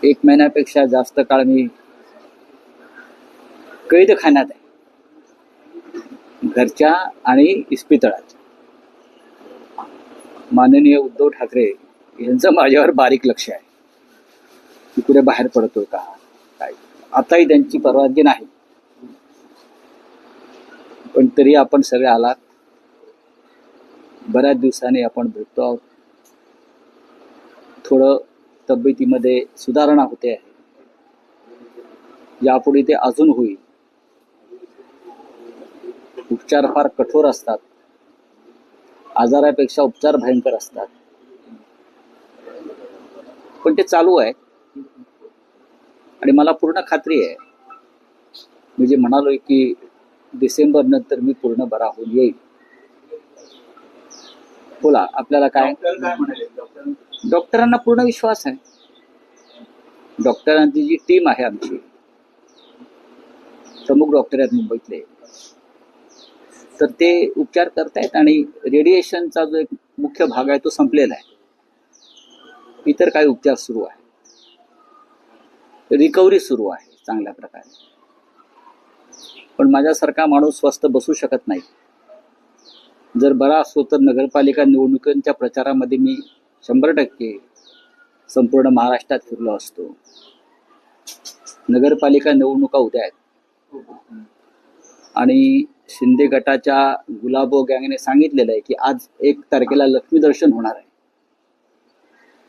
1 महिन्यापेक्षा जास्त काळ मी कैदखान्यात आहे, घरच्या आणि इस्पितळात. माननीय उद्धव ठाकरे यांचं माझ्यावर बारीक लक्ष आहे की कुठे बाहेर पडतोय का काय. आताही त्यांची परवानगी नाही, पण तरी आपण सगळे आलात. बऱ्याच दिवसांनी आपण भेटतो आहोत. थोडं तब्येतीमध्ये सुधारणा होते आहे. यापुढे ते अजून होईल. उपचार फार कठोर असतात, आजारापेक्षा उपचार भयंकर असतात, पण ते चालू आहे. आणि मला पूर्ण खात्री आहे, मी जे म्हणालोय की डिसेंबर नंतर मी पूर्ण बरा होऊन येईल. बोला, आपल्याला काय? डॉक्टरांना पूर्ण विश्वास आहे. डॉक्टरांची जी टीम आहे, आमची प्रमुख डॉक्टर आहेत मुंबईतले, तर ते उपचार करतायत. आणि रेडिएशनचा जो एक मुख्य भाग आहे तो संपलेला आहे. इतर काही उपचार सुरू आहे, रिकव्हरी सुरू आहे चांगल्या प्रकारे. पण माझ्यासारखा माणूस स्वस्थ बसू शकत नाही. जर बरा असतो तर नगरपालिका निवडणुकांच्या प्रचारामध्ये मी 100% संपूर्ण महाराष्ट्रात फिरलो असतो. नगरपालिका निवडणुका उद्या आहेत आणि शिंदे गटाच्या गुलाबो गँगने सांगितलेलं आहे की आज 1 तारखेला लक्ष्मी दर्शन होणार आहे.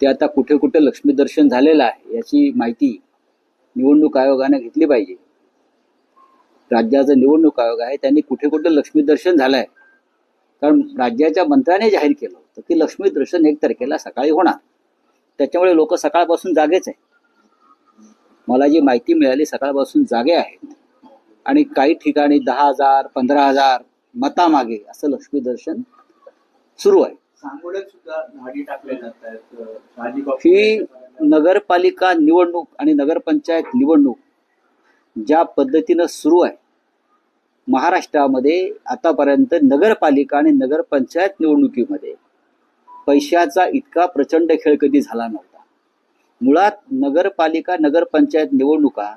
ते आता कुठे कुठे लक्ष्मी दर्शन झालेलं आहे याची माहिती निवडणूक आयोगाने घेतली पाहिजे. राज्याचा निवडणूक आयोग आहे, त्यांनी कुठे कुठे लक्ष्मी दर्शन झालंय. कारण राज्याच्या मंत्र्याने जाहीर केलं होतं की लक्ष्मी दर्शन 1 तारखेला सकाळी होणार. त्याच्यामुळे लोक सकाळपासून जागेच आहे. मला जी माहिती मिळाली, सकाळपासून जागे आहेत. आणि काही ठिकाणी 10,000 15,000 मतामागे असं लक्ष्मी दर्शन सुरू आहे. ही नगरपालिका निवडणूक आणि नगरपंचायत निवडणूक ज्या पद्धतीनं सुरू आहे महाराष्ट्रामध्ये, आतापर्यंत नगरपालिका आणि नगरपंचायत निवडणुकीमध्ये पैशाचा इतका प्रचंड खेळ कधी झाला नव्हता. मुळात नगरपालिका नगरपंचायत निवडणुका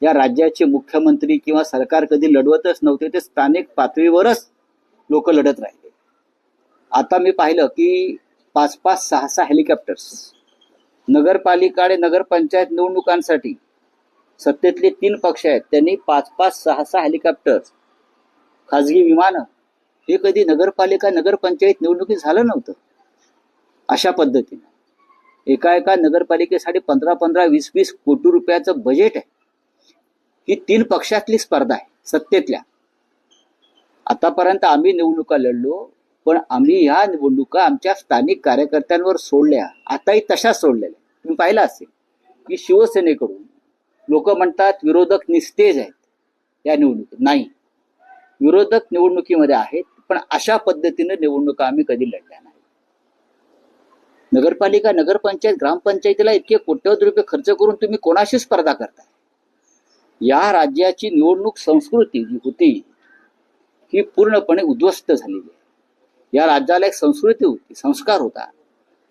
या राज्याचे मुख्यमंत्री किंवा सरकार कधी लढवतच नव्हते. ते स्थानिक पातळीवरच लोक लढत राहिले. आता मी पाहिलं की 5-5, 6-6 हेलिकॉप्टर्स नगरपालिका आणि नगरपंचायत निवडणुकांसाठी सत्तेतले 3 पक्ष आहेत, त्यांनी 5-5, 6-6 हेलिकॉप्टर्स, खाजगी विमानं, हे कधी नगरपालिका नगरपंचायत निवडणुकीत झालं नव्हतं. अशा पद्धतीने एका नगरपालिकेसाठी 15-15, 20-20 कोटी रुपयाचं बजेट आहे. ही 3 पक्षातली स्पर्धा आहे सत्तेतल्या. आतापर्यंत आम्ही निवडणुका लढलो, पण आम्ही ह्या निवडणुका आमच्या स्थानिक कार्यकर्त्यांवर सोडल्या. आताही तशाच सोडलेल्या. तुम्ही पाहिलं असेल की शिवसेनेकडून लोक म्हणतात विरोधक निस्तेज आहेत या निवडणुकीत. नाही, विरोधक निवडणुकीमध्ये आहेत, पण अशा पद्धतीने निवडणुका आम्ही कधी लढल्या नाही. नगरपालिका नगरपंचायत ग्रामपंचायतीला इतके कोट्यवधी रुपये खर्च करून तुम्ही कोणाशी स्पर्धा करताय? या राज्याची निवडणूक संस्कृती जी होती ही पूर्णपणे उद्ध्वस्त झालेली आहे. या राज्याला एक संस्कृती होती, संस्कार होता,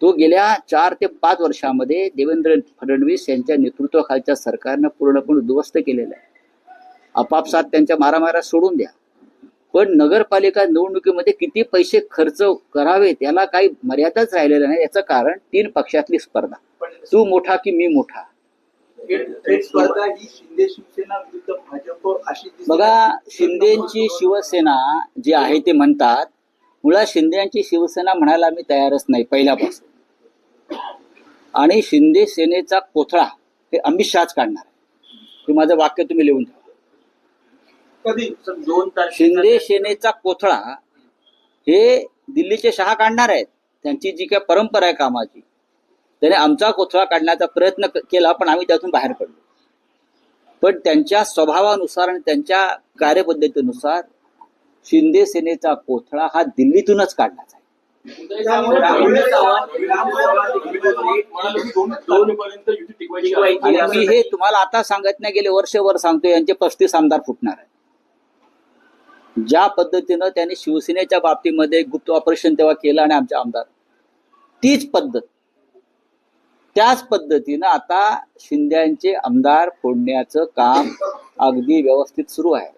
तो गेल्या 4 ते 5 वर्षामध्ये देवेंद्र फडणवीस यांच्या नेतृत्वाखालच्या सरकारनं पूर्णपणे उद्ध्वस्त केलेलं आहे. आपापसात त्यांच्या मारामाऱ्या सोडून द्या, पण नगरपालिका निवडणुकीमध्ये किती पैसे खर्च करावे त्याला काही मर्यादाच राहिलेल्या नाही. याचं कारण 3 पक्षातली स्पर्धा, तू मोठा की मी मोठा. बघा, शिंदेची शिवसेना जी आहे ते म्हणतात, मुळात शिंदेची शिवसेना म्हणायला मी तयारच नाही पहिल्यापासून. आणि शिंदे सेनेचा कोथळा हे अमित शहाच काढणार आहे. हे माझं वाक्य तुम्ही लिहून ठेवा. शिंदे सेनेचा कोथळा हे दिल्लीचे शहा काढणार आहेत. त्यांची जी काही परंपरा आहे कामाची, त्याने आमचा कोथळा काढण्याचा प्रयत्न केला, पण आम्ही त्यातून बाहेर पडलो. पण त्यांच्या स्वभावानुसार आणि त्यांच्या कार्यपद्धतीनुसार शिंदे सेनेचा कोथळा हा दिल्लीतूनच काढण्याचा आहे. आणि मी हे तुम्हाला आता सांगत नाही, गेले वर्षभर सांगतो, यांचे 35 आमदार फुटणार आहेत. ज्या पद्धतीनं त्यांनी शिवसेनेच्या बाबतीमध्ये गुप्त ऑपरेशन तेव्हा केलं आणि आमचे आमदार, तीच पद्धत त्याच पद्धतीनं आता शिंद्यांचे आमदार फोडण्याचं काम अगदी व्यवस्थित सुरू आहे.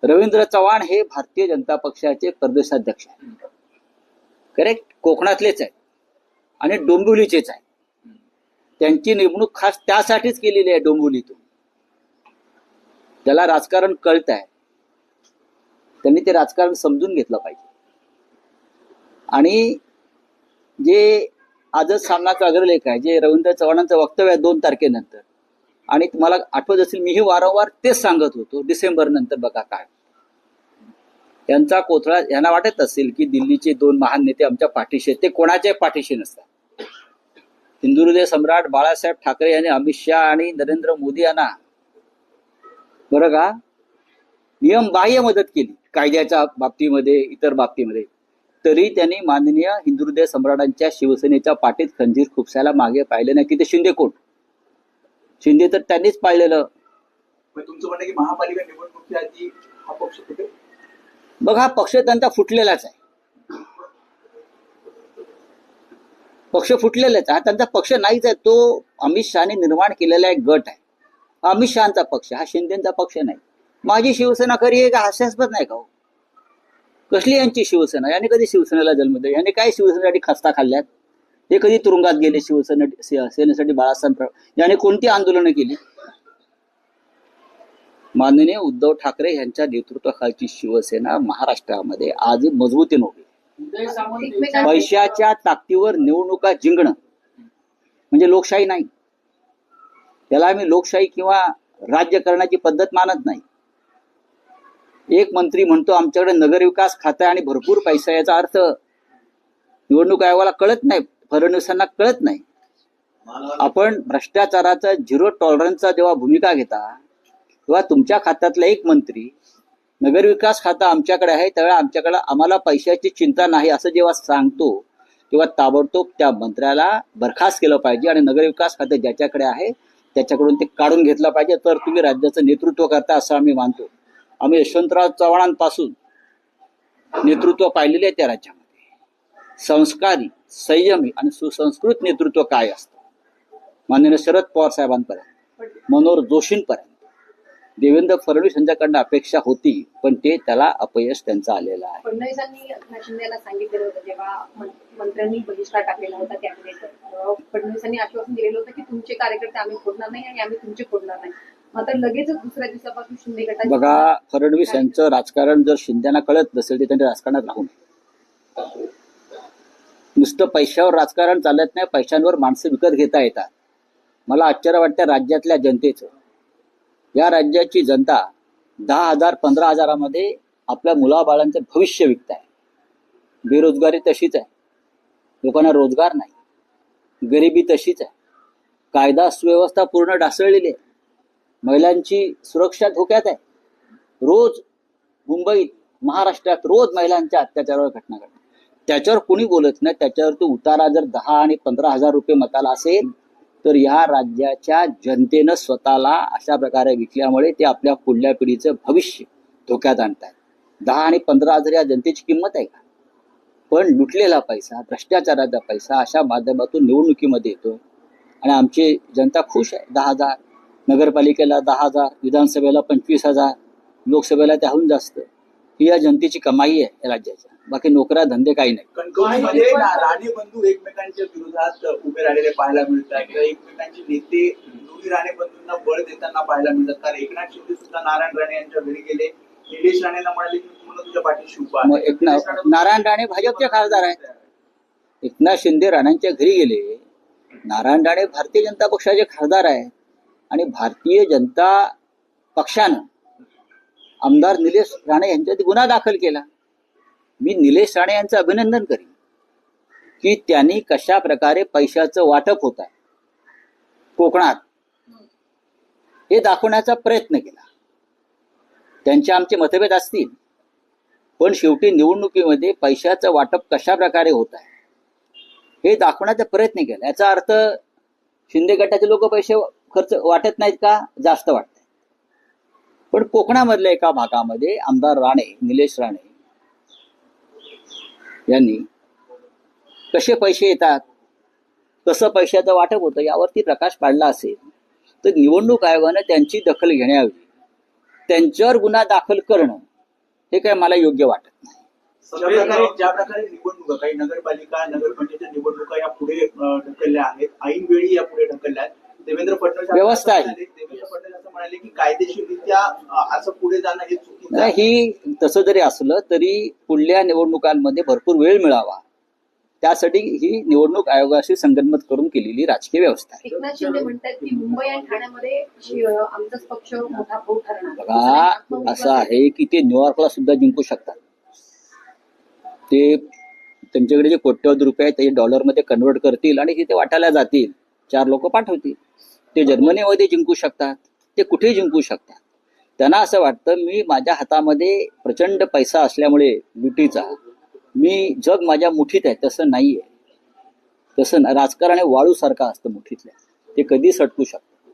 रवींद्र चव्हाण हे भारतीय जनता पक्षाचे प्रदेशाध्यक्ष आहेत, करेक्ट, कोकणातलेच आहेत आणि डोंबिवलीचेच आहे. त्यांची नेमणूक खास त्यासाठीच केलेली आहे डोंबिवलीतून. त्याला राजकारण कळत आहे, त्यांनी ते राजकारण समजून घेतलं पाहिजे. आणि जे आजच सामनाचा अग्रलेख आहे, जे रवींद्र चव्हाणांचं वक्तव्य आहे 2 तारखेनंतर, आणि तुम्हाला आठवत असेल मीही वारंवार तेच सांगत होतो, डिसेंबर नंतर बघा काय यांचा कोथळा. यांना वाटत असेल की दिल्लीचे 2 महान नेते आमच्या पाठीशी आहेत. ते कोणाच्याही पाठीशी नसतात. हिंदुहृदय सम्राट बाळासाहेब ठाकरे यांनी अमित शहा आणि नरेंद्र मोदी यांना बरं का नियमबाह्य मदत केली कायद्याच्या बाबतीमध्ये, इतर बाबतीमध्ये, तरी त्यांनी माननीय हिंदुहृदय सम्राटांच्या शिवसेनेच्या पाठीत खंजीर खुपसायला मागे पाहिले नाही. की ते शिंदे कोण? शिंदे तर त्यांनीच पाळलेलं. तुमचं म्हणणं की महापालिका निवडणुकीच्या आधी हा पक्ष फुटेल? बघ, हा पक्ष त्यांचा फुटलेलाच आहे. पक्ष फुटलेलाच आहे. हा त्यांचा पक्ष नाहीच आहे. तो अमित शहाने निर्माण केलेला एक गट आहे. हा अमित शहाचा पक्ष, हा शिंदेचा पक्ष नाही. माझी शिवसेना खरी आहे का हास्यास्पद नाही का? कसली यांची शिवसेना? याने कधी शिवसेनेला जन्म दिला? याने काय शिवसेनेसाठी खस्ता खाल्ल्यात? ते कधी तुरुंगात गेले सेनेसाठी? बाळासाहेब याने कोणती आंदोलनं केली? माननीय उद्धव ठाकरे यांच्या नेतृत्वाखालची शिवसेना महाराष्ट्रामध्ये आजही मजबूतीने उभी. पैशाच्या ताकदीवर निवडणुका जिंकणं म्हणजे लोकशाही नाही. त्याला आम्ही लोकशाही किंवा राज्य करण्याची पद्धत मानत नाही. एक मंत्री म्हणतो आमच्याकडे नगरविकास खातं आहे आणि भरपूर पैसा, याचा अर्थ निवडणूक आयोगाला कळत नाही, फडणवीसांना कळत नाही. आपण भ्रष्टाचाराचा 0 टॉलरन्सचा जेव्हा भूमिका घेता, तेव्हा तुमच्या खात्यातला एक मंत्री नगरविकास खातं आमच्याकडे आहे, त्यावेळेला आम्हाला पैशाची चिंता नाही असं जेव्हा सांगतो, तेव्हा ताबडतोब त्या मंत्र्याला बरखास्त केलं पाहिजे आणि नगरविकास खातं ज्याच्याकडे आहे त्याच्याकडून ते काढून घेतलं पाहिजे. तर तुम्ही राज्याचं नेतृत्व करता असं आम्ही मानतो. आम्ही यशवंतराव चव्हाणांपासून नेतृत्व पाहिलेले आहे त्या राज्यामध्ये. संस्कारी, संयमी आणि सुसंस्कृत नेतृत्व काय असतं, माननीय शरद पवार साहेबांपर्यंत, मनोहर जोशींपर्यंत, देवेंद्र फडणवीस यांच्याकडनं अपेक्षा होती, पण ते त्याला अपयश त्यांचं आलेलं आहे. फडणवीसांनी शिंदेला सांगितलेलं होतं जेव्हा मंत्र्यांनी बहिष्कार टाकलेला होता त्यावेळेस फडणवीसांनी आश्वासन दिलेलं होतं की तुमचे कार्यकर्ते आम्ही फोडणार नाही आणि आम्ही तुमचे फोडणार नाही. मात्र लगेचच दुसऱ्या दिवसापासून शिंदे गटाचे बघा, फडणवीस यांचं राजकारण जर शिंदेना कळत नसेल तर त्यांनी राजकारणात राहू नये. नुसतं पैशावर राजकारण चालत नाही, पैशांवर माणसं विकत घेता येतात. मला आश्चर्य वाटतं राज्यातल्या जनतेचं. या राज्याची जनता 10,000 15,000मध्ये आपल्या मुलाबाळांचं भविष्य विकत आहे. बेरोजगारी तशीच आहे, लोकांना रोजगार नाही, गरिबी तशीच आहे, कायदा सुव्यवस्था पूर्ण ढासळलेली आहे, महिलांची सुरक्षा धोक्यात आहे. रोज मुंबईत, महाराष्ट्रात रोज महिलांच्या अत्याचारावर घटना घडतात. त्याच्यावर कोणी बोलत नाही. त्याच्यावर तो उतारा जर 10 आणि 15,000 रुपये मताला असेल तर ह्या राज्याच्या जनतेनं स्वतःला अशा प्रकारे विकल्यामुळे ते आपल्या पुढल्या पिढीचं भविष्य धोक्यात आणतात. 10 आणि 15,000 या जनतेची किंमत आहे का? पण लुटलेला पैसा, भ्रष्टाचाराचा पैसा अशा माध्यमातून निवडणुकीमध्ये येतो आणि आमची जनता खुश आहे. 10,000 नगरपालिकेला, 10,000 विधानसभेला, 25,000 लोकसभेला, त्याहून जास्त. ही या जनतेची कमाई आहे या राज्याच्या. बाकी नोकऱ्या धंदे काही नाही. कणकवलीमध्ये राणे बंधू एकमेकांच्या विरोधात उभे राहिलेले पाहायला मिळतात किंवा एकमेकांचे नेते दोन्ही राणे बंधूंना बळ देताना पाहायला मिळतात. कारण एकनाथ शिंदे सुद्धा नारायण राणे यांच्या घरी गेले. निलेश राणेंना म्हणाले की तुम्हाला तुझ्या पाठीशी उभा आहे. नारायण राणे भाजपचे खासदार आहेत. एकनाथ शिंदे राणांच्या घरी गेले. नारायण राणे भारतीय जनता पक्षाचे खासदार आहेत आणि भारतीय जनता पक्षानं आमदार निलेश राणे यांच्यात गुन्हा दाखल केला. मी निलेश राणे यांचं अभिनंदन करीन की त्यांनी कशा प्रकारे पैशाचं वाटप होत आहे कोकणात हे दाखवण्याचा प्रयत्न केला. त्यांचे आमचे मतभेद असतील, पण शेवटी निवडणुकीमध्ये पैशाचं वाटप कशा प्रकारे होत आहे हे दाखवण्याचा प्रयत्न केला. याचा अर्थ शिंदे गटाचे लोक पैसे खर्च वाटत नाहीत का? जास्त वाटत. पण कोकणामधल्या एका भागामध्ये आमदार राणे, निलेश राणे यांनी कसे पैसे येतात कसं पैशाचं वाटप होतं यावरती प्रकाश पाडला असेल तर निवडणूक आयोगानं त्यांची दखल घेण्यावी, त्यांच्यावर गुन्हा दाखल करणं हे काय मला योग्य वाटत नाही. ज्या प्रकारे निवडणुका काही नगरपालिका नगरपंचायत निवडणुका या पुढे ढकलल्या आहेत, ऐन वेळी या पुढे ढकलल्या आहेत. देवेंद्र फडणवीस व्यवस्था आहे. देवेंद्र फडणवीस असं म्हणाले की कायदेशीररित्या असं पुढे जाणं हे चुकीचं आहे. ही तसं जरी असलं तरी पुढल्या निवडणुकांमध्ये भरपूर वेळ मिळावा त्यासाठी ही निवडणूक आयोगाशी संगनमत करून केलेली राजकीय व्यवस्था आहे. एकनाथ शिंदे म्हणतात की मुंबई आणि ठाण्यामध्ये आमचाच पक्ष मोठा भाऊ ठरणार. बघा असं आहे की ते न्यूयॉर्कला सुद्धा जिंकू शकतात. ते त्यांच्याकडे जे कोट्यवधी रुपये आहेत ते डॉलरमध्ये कन्वर्ट करतील आणि तिथे वाटायला जातील, 4 लोक पाठवतील. ते जर्मनीमध्ये जिंकू शकतात, ते कुठेही जिंकू शकतात. त्यांना असं वाटतं मी माझ्या हातामध्ये प्रचंड पैसा असल्यामुळे लुटीचा मी जग माझ्या मुठीत आहे. तसं नाहीये. तसं राजकारण हे वाळूसारखं असतं मुठीतल्या, ते कधी सटकू शकतं.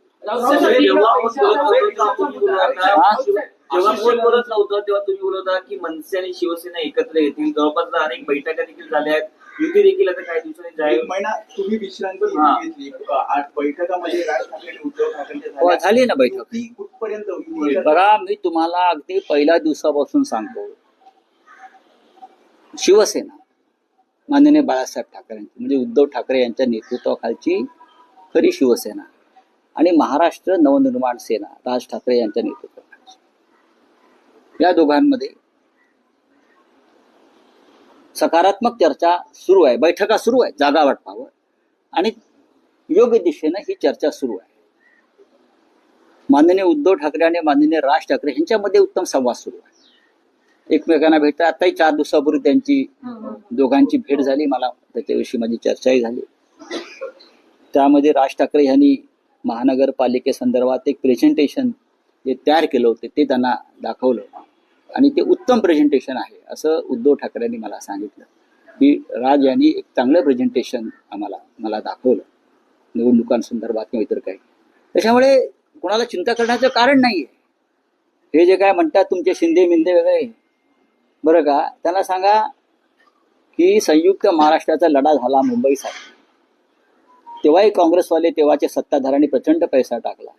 जेव्हा कोण बोलत नव्हतं तेव्हा तुम्ही बोलत होता की मनसे आणि शिवसेना एकत्र येतील. जवळपास अनेक बैठका देखील झाल्या आहेत. युती देखील आता काही दिवसांनी जाईल. एक महिना तुम्ही विश्रांती घेतली. 8 बैठकामध्ये राज ठाकरे आणि उद्धव ठाकरे झाली ना बैठक. ती कुठपर्यंत होईल? बघा मी तुम्हाला अगदी पहिल्या दिवसापासून सांगतो, शिवसेना माननीय बाळासाहेब ठाकरेंची म्हणजे उद्धव ठाकरे यांच्या नेतृत्वाखालची खरी शिवसेना आणि महाराष्ट्र नवनिर्माण सेना राज ठाकरे यांच्या नेतृत्वाखालची, या दोघांमध्ये सकारात्मक चर्चा सुरू आहे. बैठका सुरू आहे जागा वाटपावर आणि योग्य दिशेनं ही चर्चा सुरू आहे. माननीय उद्धव ठाकरे आणि माननीय राज ठाकरे यांच्यामध्ये उत्तम संवाद सुरू आहे. एकमेकांना भेटतात. आताही 4 दिवसापूर्वी त्यांची दोघांची भेट झाली. मला त्याच्याविषयी माझी चर्चाही झाली. त्यामध्ये राज ठाकरे यांनी महानगरपालिकेसंदर्भात एक प्रेझेंटेशन जे तयार केलं होतं ते त्यांना दाखवलं आणि ते उत्तम प्रेझेंटेशन आहे असं उद्धव ठाकरेंनी मला सांगितलं की राज यांनी एक चांगलं प्रेझेंटेशन मला दाखवलं निवडणुकांसंदर्भात किंवा इतर काही. त्याच्यामुळे कोणाला चिंता करण्याचं कारण नाहीये. हे जे काय म्हणतात तुमचे शिंदे मिंदे वगैरे, बरं का, त्यांना सांगा की संयुक्त महाराष्ट्राचा लढा झाला मुंबईसाठी, तेव्हाही काँग्रेसवाले तेव्हाचे सत्ताधाऱ्यांनी प्रचंड पैसा टाकला,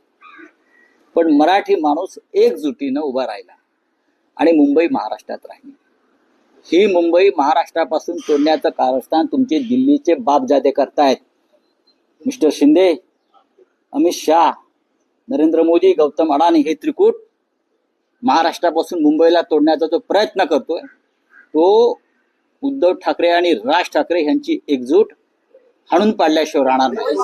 पण मराठी माणूस एकजुटीनं उभा राहिला आणि मुंबई महाराष्ट्रात राहिली. ही मुंबई महाराष्ट्रापासून तोडण्याचं कारस्थान तुमचे दिल्लीचे बापजादे करतायत. मिस्टर शिंदे, अमित शाह, नरेंद्र मोदी, गौतम अडाणी हे त्रिकूट महाराष्ट्रापासून मुंबईला तोडण्याचा जो प्रयत्न करतोय तो उद्धव ठाकरे आणि राज ठाकरे यांची एकजूट हाणून पाडल्याशिवाय राहणार नाही.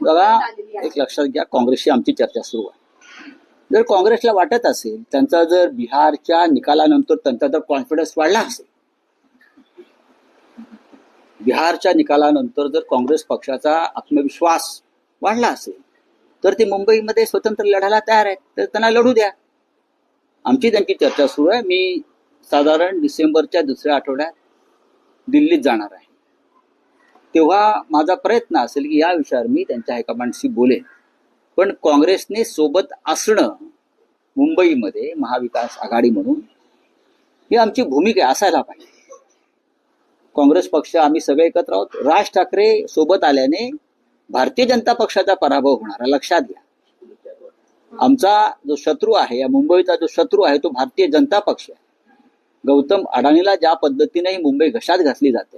बघा एक लक्षात घ्या, काँग्रेसशी आमची चर्चा सुरू आहे. जर काँग्रेसला वाटत असेल, त्यांचा जर बिहारच्या निकालानंतर त्यांचा जर कॉन्फिडन्स वाढला असेल, बिहारच्या निकालानंतर जर काँग्रेस पक्षाचा आत्मविश्वास वाढला असेल तर ते मुंबईमध्ये स्वतंत्र लढायला तयार आहेत, तर त्यांना लढू द्या. आमची त्यांची चर्चा सुरू आहे. मी साधारण डिसेंबरच्या 2ऱ्या आठवड्यात दिल्लीत जाणार आहे. तेव्हा माझा प्रयत्न असेल की या विषयावर मी त्यांच्या हायकमांडशी बोलेन. पण काँग्रेसने सोबत असणं मुंबईमध्ये महाविकास आघाडी म्हणून ही आमची भूमिका असायला पाहिजे. काँग्रेस पक्ष आम्ही सगळे एकत्र आहोत. राज ठाकरे सोबत आल्याने भारतीय जनता पक्षाचा पराभव होणार लक्षात घ्या. आमचा जो शत्रू आहे, या मुंबईचा जो शत्रू आहे तो भारतीय जनता पक्ष आहे. गौतम अडाणीला ज्या पद्धतीने मुंबई घशात घातली जाते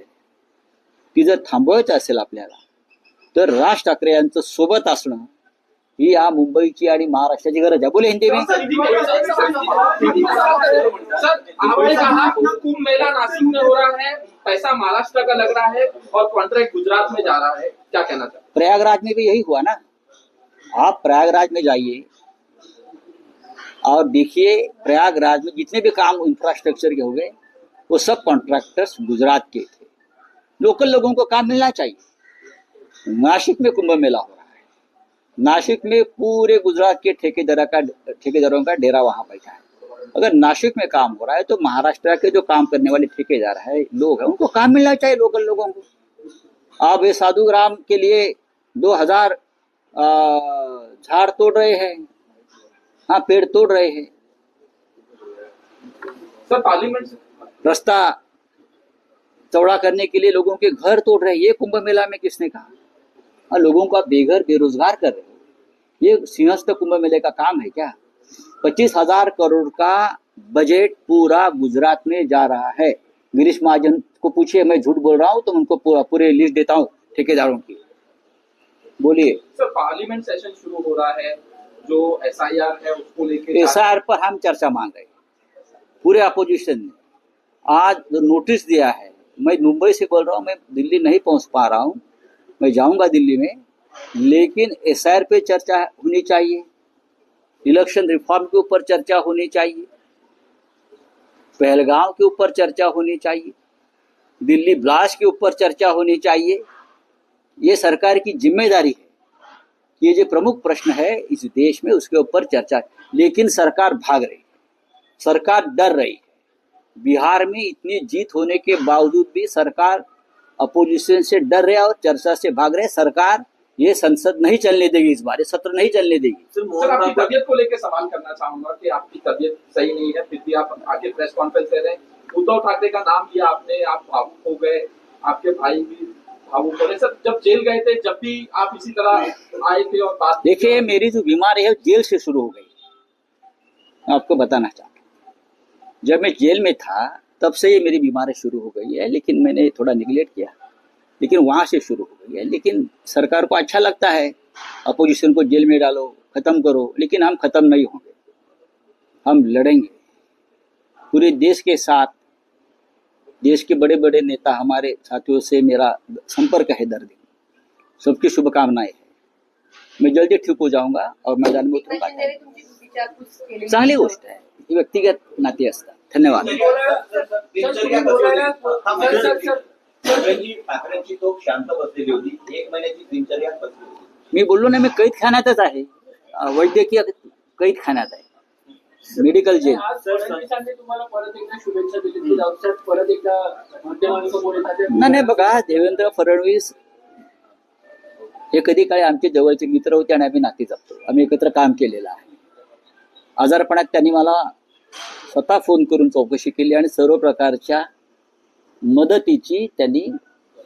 ती जर थांबवायचं असेल आपल्याला तर राज ठाकरे यांचं सोबत असणं ही या मुंबईची आणि महाराष्ट्राची गरज आहे. बोले हिंदी में. कुंभ मेला नासिक में हो रहा है, पैसा महाराष्ट्र का लग रहा है और कॉन्ट्रैक्ट गुजरात में जा रहा है, क्या कहना चाहते हैं? प्रयागराज में भी यही हुआ ना. आप प्रयागराज में जाइए और देखिए, प्रयागराज में जितने भी काम इंफ्रास्ट्रक्चर के हुए वो सब कॉन्ट्रैक्टर्स गुजरात के थे. लोकल लोगों को काम मिलना चाहिए. नासिक में कुंभ मेला हो रहा है, नासिक में पूरे गुजरात के ठेकेदारों का डेरा वहां बैठा है. अगर नासिक में काम हो रहा है तो महाराष्ट्र के जो काम करने वाले ठेकेदार है, लोग हैं, उनको काम मिलना चाहिए लोकल लोगों को. आप ये साधु ग्राम के लिए 2000 झाड़ तोड़ रहे हैं, हाँ पेड़ तोड़ रहे हैं. सर पार्लियामेंट से रास्ता चौड़ा करने के लिए लोगों के घर तोड़ रहे हैं। ये कुंभ मेला में किसने कहा? और लोगों को आप बेघर बेरोजगार कर रहे हो। ये सिंहस्थ कुंभ मेले का काम है क्या? 25,000 करोड़ का बजट पूरा गुजरात में जा रहा है। गिरीश महाजन को पूछिए, मैं झूठ बोल रहा हूँ तो उनको पूरे लिस्ट देता हूँ ठेकेदारों की। बोलिए। सर पार्लियामेंट सेशन शुरू हो रहा है, जो SIR है उसको लेके SIR पर हम चर्चा मांग रहे हैं। पूरे अपोजिशन ने आज जो नोटिस दिया है, मैं मुंबई से बोल रहा हूँ, मैं दिल्ली नहीं पहुंच पा रहा हूँ, मैं जाऊंगा दिल्ली में, लेकिन SIR पे चर्चा होनी चाहिए, इलेक्शन रिफॉर्म के ऊपर चर्चा होनी चाहिए, पहलगांव के ऊपर चर्चा होनी चाहिए, दिल्ली ब्लास्ट के ऊपर चर्चा होनी चाहिए। ये सरकार की जिम्मेदारी है। ये जो प्रमुख प्रश्न है इस देश में, उसके ऊपर चर्चा है। लेकिन सरकार भाग रही है, सरकार डर रही है। बिहार में इतनी जीत होने के बावजूद भी सरकार अपोजिशन से डर रहे और चर्चा से भाग रहे। सरकार ये संसद नहीं चलने देगी, इस बार ये सत्र नहीं चलने देगी। सर आपकी तबीयत को लेकर सवाल करना चाहूंगा कि आपकी तबीयत सही नहीं है, फिर भी आप आगे प्रेस कॉन्फ्रेंस दे रहे हैं। उद्धव ठाकरे का नाम लिया आपने, आप भावुक हो गए, आपके भाई भी भावुक हो गए। सर जब जेल गए थे, जब भी आप इसी तरह आए थे और बात, देखिए मेरी जो बीमारी है जेल से शुरू हो गई। मैं आपको बताना चाहता हूँ, जब मैं जेल में था तब से ये मेरी बीमारी शुरू हो गई है, लेकिन मैंने थोड़ा निगलेक्ट किया, लेकिन वहां से शुरू हो गई है। लेकिन सरकार को अच्छा लगता है अपोजिशन को जेल में डालो, खत्म करो, लेकिन हम खत्म नहीं होंगे। हम लड़ेंगे पूरे देश के साथ। देश के बड़े बड़े नेता हमारे साथियों से मेरा संपर्क है, दर्द, सबकी शुभकामनाएं है। मैं जल्दी ठीक हो जाऊंगा और मैदान में उतरूंगा। तुमची चुकीच्या कुछ केले चांगली गोष्ट आहे, ही व्यक्तिगत नाती असतात। धन्यवाद। ठाकरेंची तोफ शांत बसलेली होती, 1 महिन्याची दिनचर्या बसली होती. मी बोललो ना, मी कैद खाण्यातच आहे, वैद्यकीय कैद खाण्यात आहे, मेडिकल जेल। फडणवीसांनी तुम्हाला परत एकदा शुभेच्छा दिली की लवकर परत एकदा माध्यमांसमोर येतात. नाही बघा, देवेंद्र फडणवीस हे कधी काळी आमचे जवळचे मित्र होते आणि आम्ही नाती जपतो, आम्ही एकत्र काम केलेलं आहे। आजारपणात त्यांनी मला स्वतः फोन करून चौकशी केली आणि सर्व प्रकारच्या मदतीची त्यांनी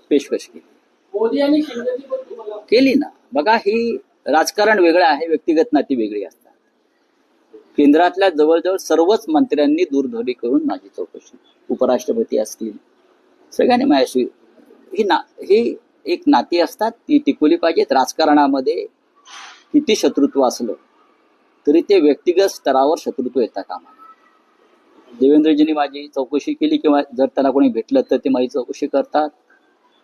पेशकश केली। मोदी आणि शिंदेनी पण तुम्हाला केली ना। बघा, ही राजकारण वेगळं आहे, व्यक्तिगत नाती वेगळी असतात। केंद्रातल्या जवळजवळ सर्वच मंत्र्यांनी दूरध्वनी करून माझी चौकशी, उपराष्ट्रपती असतील, सगळ्यांनी माझ्याशी ही एक नाती असतात, ती टिकवली पाहिजेत। राजकारणामध्ये किती शत्रुत्व असलं तरी ते व्यक्तिगत स्तरावर शत्रुत्व येता कामा नये। देवेंद्रजींनी माझी चौकशी केली, किंवा जर त्यांना कोणी भेटलं तर ते माझी चौकशी करतात।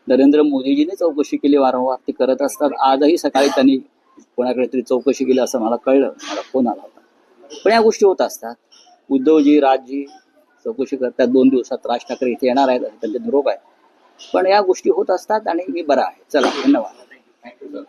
नरेंद्र मोदीजींनी चौकशी केली, वारंवार ते करत असतात। आजही सकाळी त्यांनी कोणाकडे तरी चौकशी केली असं मला कळलं, मला फोन आला होता। पण या गोष्टी होत असतात। उद्धवजी, राजजी चौकशी करतात। 2 दिवसात राज ठाकरे इथे येणार आहेत, त्यांचे निरोप आहे। पण या गोष्टी होत असतात आणि मी बरा आहे। चला, धन्यवाद।